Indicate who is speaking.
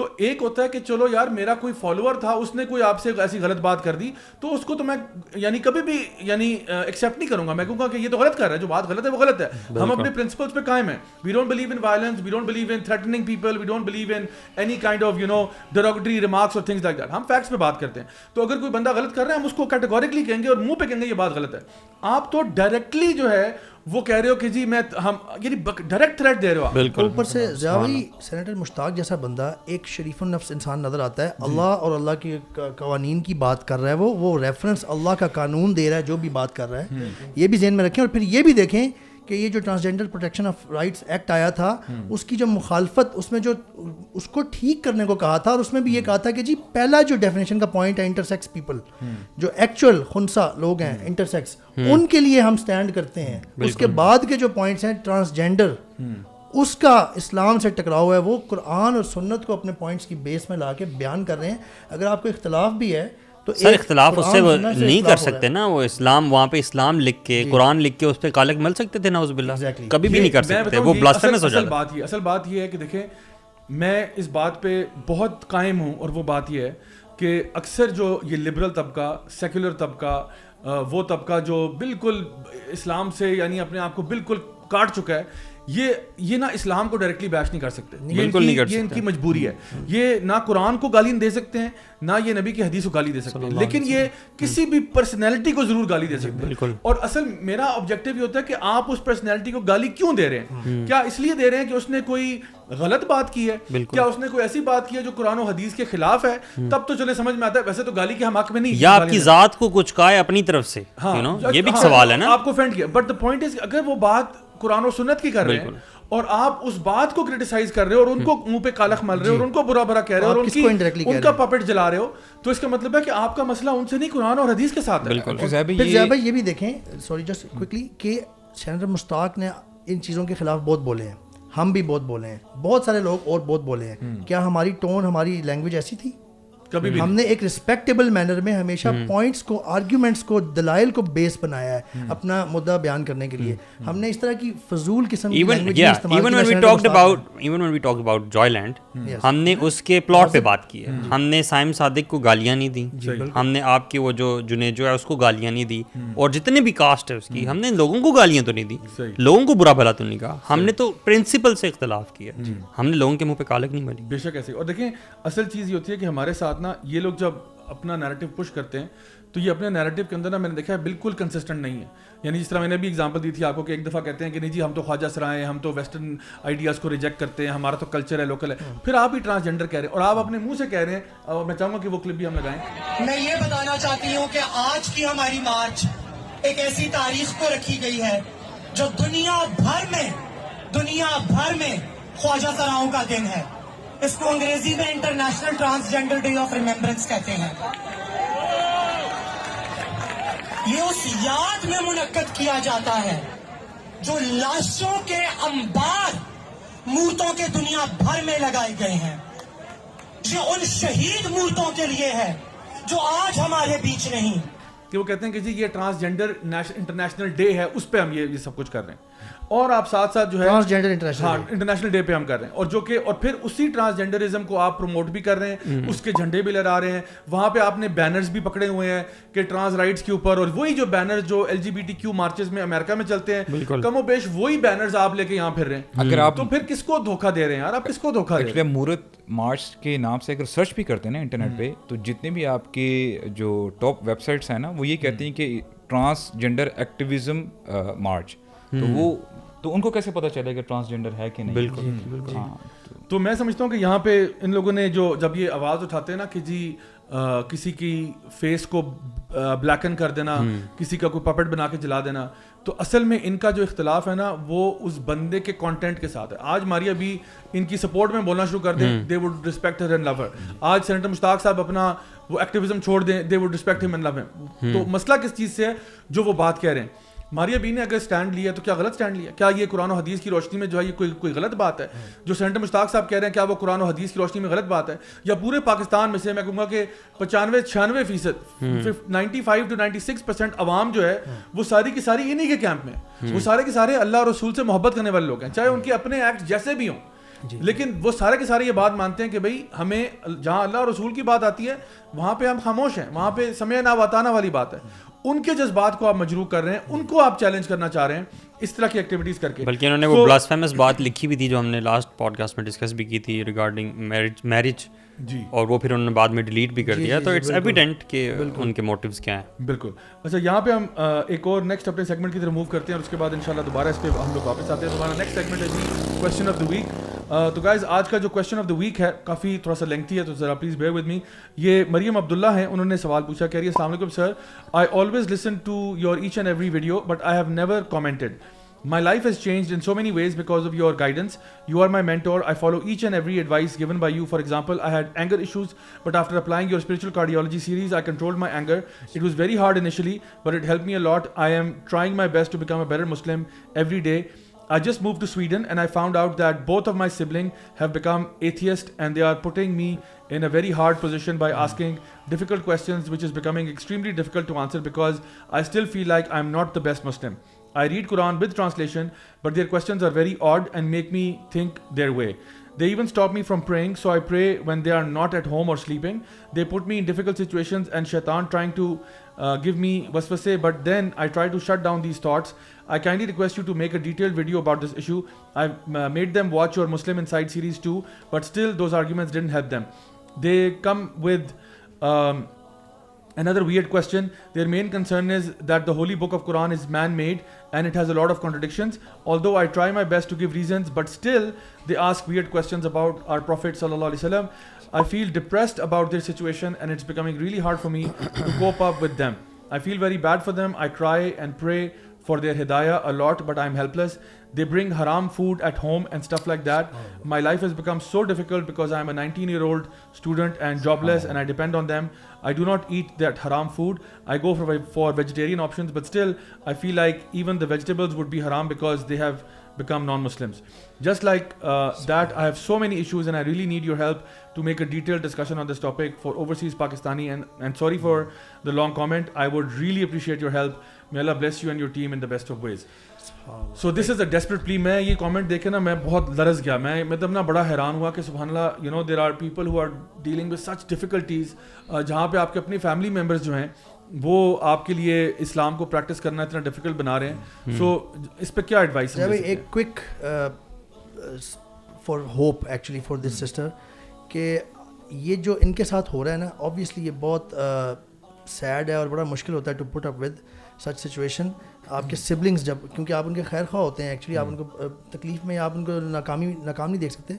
Speaker 1: تو ایک ہوتا ہے کہ چلو یار میرا کوئی فالوور تھا, اس نے کوئی آپ سے ایسی غلط بات کر دی, تو اس کو تو میں یعنی کبھی بھی یعنی ایکسیپٹ نہیں کروں گا. میں کہوں گا کہ یہ تو غلط کر رہا ہے, جو بات غلط ہے وہ غلط ہے. ہم اپنے پرنسپلس پہ قائم ہیں. We don't believe in violence, we don't believe in threatening people, we don't believe in any kind of derogatory remarks اور تھنگس لائک دیٹ. ہم فیکٹس پہ بات کرتے ہیں. تو اگر کوئی بندہ غلط کر رہا ہے ہم اس کو کیٹیگوریکلی کہیں گے اور منہ پہ کہیں گے یہ بات غلط ہے. آپ تو ڈائریکٹلی جو ہے وہ کہہ رہے ہو کہ جی میں ہم یعنی ڈائریکٹ تھریٹ دے رہے ہو آپ.
Speaker 2: بالکل. اوپر سے ضیاء سینیٹر مشتاق جیسا بندہ ایک شریف النفس انسان نظر آتا ہے, اللہ اور اللہ کے قوانین کی بات کر رہا ہے, وہ ریفرنس اللہ کا قانون دے رہا ہے جو بھی بات کر رہا ہے. یہ بھی ذہن میں رکھیں. اور پھر یہ بھی دیکھیں کہ یہ جو transgender protection of rights act آیا تھا, اس کی جو مخالفت, اس میں جو اس کو ٹھیک کرنے کو کہا تھا, اور اس میں بھی یہ کہا تھا کہ جی پہلا جو ڈیفینیشن کا پوائنٹ ہے انٹرسیکس پیپل, جو ایکچوئل خنسا لوگ ہیں انٹرسیکس, ان کے لیے ہم سٹینڈ کرتے ہیں. اس کے بعد کے جو پوائنٹس ہیں ٹرانسجینڈر, اس کا اسلام سے ٹکراؤ ہے. وہ قرآن اور سنت کو اپنے پوائنٹس کی بیس میں لا کے بیان کر رہے ہیں. اگر آپ کو اختلاف بھی ہے تو
Speaker 3: سر اختلاف اس سے وہ نہیں کر سکتے نا, وہ اسلام وہاں پہ اسلام لکھ کے قرآن لکھ کے اس پہ کالک مل سکتے تھے نعوذ باللہ, کبھی بھی نہیں کر سکتے, وہ بلاسفیمس ہو جاتا.
Speaker 1: اصل بات یہ ہے کہ دیکھیں میں اس بات پہ بہت قائم ہوں, اور وہ بات یہ ہے کہ اکثر جو یہ لبرل طبقہ, سیکولر طبقہ, وہ طبقہ جو بالکل اسلام سے یعنی اپنے آپ کو بالکل کاٹ چکا ہے, یہ نہ اسلام کو ڈائریکٹلی بیش نہیں کر سکتے. یہ ان کی مجبوری ہے. یہ نہ قرآن کو گالی دے سکتے ہیں, نہ یہ نبی کی حدیث کو گالی دے سکتے ہیں, لیکن یہ کسی بھی پرسنالٹی کو ضرور گالی دے سکتے ہیں. اور اصل میرا آبجیکٹو یہ ہوتا ہے کہ آپ اس پرسنالٹی کو گالی کیوں دے رہے ہیں؟ کیا اس لیے دے رہے ہیں کہ اس نے کوئی غلط بات کی ہے, کیا اس نے کوئی ایسی بات کی ہے جو قرآن و حدیث کے خلاف ہے؟ تب تو چلے سمجھ میں آتا ہے, ویسے تو گالی کے ہم حق میں نہیں,
Speaker 3: یا آپ کی ذات کو کچھ کہا ہے اپنی طرف سے, یہ بھی سوال ہے نا,
Speaker 1: آپ کو فینڈ کیا. بٹ دا پوائنٹ از اگر وہ بات قرآن و سنت کی کر رہے ہیں اور آپ اس بات کو کرٹیسائز کر رہے ہو اور ان کو منہ پہ کالخ مل رہے ہو اور ان کو برا برا کہہ رہے ہو اور ان کا پپٹ جلا رہے ہو, تو اس کا مطلب ہے کہ آپ کا مسئلہ ان سے نہیں, قرآن اور حدیث کے ساتھ ہے.
Speaker 2: پھر ضیاء بھائی یہ بھی دیکھیں, سوری جسٹ کوئکلی, کہ سینیٹر مشتاق نے ان چیزوں کے خلاف بہت بولے ہیں, ہم بھی بہت بولے ہیں, بہت سارے لوگ اور بہت بولے ہیں. کیا ہماری ٹون, ہماری لینگویج ایسی تھی؟
Speaker 1: کبھی بھی
Speaker 2: ہم نے ایک رسپیکٹیبل مینر میں ہمیشہ پوائنٹس کو, آرگیومنٹس کو, دلائل کو بیس بنایا ہے اپنا مدعا بیان کرنے کے لیے. ہم نے اس طرح کی فضول قسم کی لینگویج استعمال کی.
Speaker 3: Even when we talked about Joyland, ہم نے اس کے پلاٹ پہ بات کی ہے. ہم نے سائم صادق کو گالیاں نہیں دی, ہم نے آپ کے وہ جو جنید ہے اس کو گالیاں نہیں دی, اور جتنے بھی کاسٹ ہے اس کی, ہم نے لوگوں کو گالیاں تو نہیں دی, لوگوں کو برا بھلا تو نہیں کہا. ہم نے تو پرنسپل سے اختلاف کیا, ہم نے لوگوں کے منہ پہ کالک نہیں ملی.
Speaker 1: بے شک ایسے. اور دیکھیں اصل چیز یہ ہوتی ہے کہ ہمارے ساتھ نا یہ لوگ جب اپنا نیریٹو پش کرتے ہیں تو یہ اپنے نیریٹو کے اندر نا میں نے دیکھا ہے بالکل کنسسٹنٹ نہیں ہے. یعنی جس طرح میں نے بھی اگزامپل دی تھی آپ کو کہ ایک دفعہ کہتے ہیں کہ نہیں جی ہم تو خواجہ سرائے ہیں, ہم تو ویسٹرن آئیڈیاز کو ریجیکٹ کرتے ہیں, ہمارا تو کلچر ہے, لوکل ہے. پھر آپ ہی ٹرانسجینڈر کہہ رہے ہیں اور آپ اپنے منہ سے کہہ رہے ہیں. اور میں چاہوں گا کہ وہ کلپ بھی ہم لگائیں.
Speaker 4: میں یہ بتانا چاہتی ہوں کہ آج کی ہماری مارچ ایک ایسی تاریخ کو رکھی گئی ہے جو دنیا بھر میں خواجہ سراؤں کا دن ہے. اس کو انگریزی میں international transgender day of remembrance کہتے ہیں. یہ اس یاد میں منعقد کیا جاتا ہے جو لاشوں کے انبار مورتوں کے دنیا بھر میں لگائے گئے ہیں. یہ ان شہید مورتوں کے لیے ہے جو آج ہمارے بیچ نہیں.
Speaker 1: کہ وہ کہتے ہیں کہ جی یہ ٹرانسجینڈر انٹرنیشنل ڈے ہے, اس پہ ہم یہ سب کچھ کر رہے ہیں, اور آپ ساتھ ساتھ جو ہے انٹرنیشنل ڈے پہ ہم کر رہے ہیں, اور جو کہ اور پھر اسی ٹرانسجینڈرزم کو آپ پروموٹ بھی کر رہے ہیں, اس کے جھنڈے بھی لہرا رہے ہیں. وہاں پہ آپ نے بینرز بھی پکڑے ہوئے ہیں کہ ٹرانس رائٹس کے اوپر, اور وہی جو بینرز جو LGBTQ مارچز میں امریکہ میں چلتے ہیں, کم و بیش وہی بینرز آپ لے کے یہاں پھر رہے ہیں.
Speaker 5: اگر آپ
Speaker 1: تو پھر کس کو دھوکہ دے رہے ہیں یار, آپ کس کو دھوکہ دے رہے ہیں؟
Speaker 5: مورت مارچ کے نام سے اگر سرچ بھی کرتے ہیں نا انٹرنیٹ پہ, تو جتنے بھی آپ کے جو ٹاپ ویب سائٹس ہیں نا وہ یہ کہتی ہیں کہ ٹرانسجینڈر ایکٹیویزم مارچ, تو ان کو کیسے پتہ چلے کہ ٹرانسجینڈر ہے کہ نہیں؟
Speaker 3: بالکل.
Speaker 1: تو میں سمجھتا ہوں کہ یہاں پہ ان لوگوں نے جو جب یہ آواز اٹھاتے ہیں نا کہ جی کسی کی فیس کو بلیکن کر دینا, کسی کا کوئی پپٹ بنا کے جلا دینا, تو اصل میں ان کا جو اختلاف ہے نا وہ اس بندے کے کانٹینٹ کے ساتھ ہے. آج ماریا بھی ان کی سپورٹ میں بولنا شروع کر دیں, they would respect her and love her. آج سینیٹر مشتاق صاحب اپنا وہ ایکٹیویزم چھوڑ دیں, they would respect him and love him. تو مسئلہ کس چیز سے ہے؟ جو وہ بات کہہ رہے ہیں. ماریا بی نے اگر اسٹینڈ لیا تو کیا غلط اسٹینڈ لیا؟ کیا یہ قرآن و حدیث کی روشنی میں جو ہے یہ کوئی غلط بات ہے؟ جو سینیٹر مشتاق صاحب کہہ رہے ہیں کیا وہ قرآن و حدیث کی روشنی میں غلط بات ہے؟ یا پورے پاکستان میں سے میں کہوں گا کہ 95-96% 95 to 96% عوام جو ہے وہ ساری کی ساری انہی کے کیمپ میں, وہ سارے کے سارے اللہ اور رسول سے محبت کرنے والے لوگ ہیں, چاہے ان کے اپنے ایکٹ جیسے بھی ہوں. لیکن وہ سارے کے سارے یہ بات مانتے ہیں کہ بھائی ہمیں جہاں اللہ اور رسول کی بات آتی ہے وہاں پہ ہم خاموش ہیں, وہاں پہ سمعنا واتانا والی بات ہے. ان کے جذبات کو آپ مجروح کر رہے ہیں, ان کو آپ چیلنج کرنا چاہ رہے ہیں اس طرح کی ایکٹیویٹیز کر کے.
Speaker 3: بلکہ انہوں نے وہ بلاسفیمس بات لکھی بھی تھی جو ہم نے لاسٹ پوڈ کاسٹ میں ڈسکس بھی کی تھی ریگارڈنگ میرج,
Speaker 1: جی,
Speaker 3: اور وہ پھر انہوں نے بعد میں ڈیلیٹ بھی کر دیا. تو اٹس ایویڈنٹ کہ ان کے موٹیوز کیا ہیں.
Speaker 1: بالکل. اچھا, یہاں پہ ہم ایک اور نیکسٹ اپنے سیگمنٹ کی طرف موو کرتے ہیں اور اس کے بعد انشاءاللہ دوبارہ اس پہ ہم لوگ واپس آتے ہیں. ہمارا نیکسٹ سیگمنٹ ہے جی کویشچن آف دا ویک. تو گائز آج کا جو کویشچن آف دا ویک ہے کافی تھوڑا سا لینتھی ہے, تو ذرا پلیز بیئر ود می. یہ مریم عبداللہ ہیں, انہوں نے سوال پوچھا, کہہ رہی ہے السلام علیکم sir, I always listen to your each and every video but I have never commented. My life has changed in so many ways because of your guidance. You are my mentor. I follow each and every advice given by you. For example, I had anger issues, but after applying your spiritual cardiology series, I controlled my anger. It was very hard initially, but it helped me a lot. I am trying my best to become a better Muslim every day. I just moved to Sweden and I found out that both of my siblings have become atheists and they are putting me in a very hard position by asking difficult questions, which is becoming extremely difficult to answer because I still feel like I'm not the best Muslim. I read Quran with translation, but their questions are very odd and make me think their way. They even stop me from praying, so I pray when they are not at home or sleeping. They put me in difficult situations and shaitan trying to give me waswase, but then I try to shut down these thoughts. I kindly request you to make a detailed video about this issue. I've made them watch your Muslim Inside series too, but still those arguments didn't help them. They come with another weird question. Their main concern is that the holy book of Quran is man-made and it has a lot of contradictions. Although I try my best to give reasons, but still they ask weird questions about our Prophet sallallahu alaihi wasallam. I feel depressed about their situation and it's becoming really hard for me to cope up with them. I feel very bad for them. I cry and pray for their hidayah a lot, but I'm helpless. They bring haram food at home and stuff like that. My life has become so difficult because I'm a 19-year-old student and jobless and I depend on them. I do not eat that haram food. I go for vegetarian options, but still I feel like even the vegetables would be haram because they have become non-Muslims. Just like that, I have so many issues and I really need your help to make a detailed discussion on this topic for overseas Pakistani, and sorry for the long comment. I would really appreciate your help. May Allah bless you and your team in the best of ways. So this is a desperate plea. میں یہ comment دیکھے نا میں بہت لرز گیا, میں مطلب نا بڑا حیران ہوا کہ سبحان اللہ, you know, there are people who are dealing with such difficulties, جہاں پہ آپ کے اپنے فیملی ممبرز جو ہیں وہ آپ کے لیے اسلام کو پریکٹس کرنا اتنا ڈیفیکلٹ بنا رہے ہیں. سو اس پہ کیا ایڈوائس ہے؟
Speaker 2: ایک quick for hope actually for this sister, کہ یہ جو ان کے ساتھ ہو رہا ہے نا, آبویسلی یہ بہت سیڈ ہے اور بڑا مشکل ہوتا ہے to put up with such situation. آپ کے سبلنگس جب, کیونکہ آپ ان کے خیر خواہ ہوتے ہیں ایکچولی, آپ ان کو تکلیف میں, آپ ان کو ناکام نہیں دیکھ سکتے.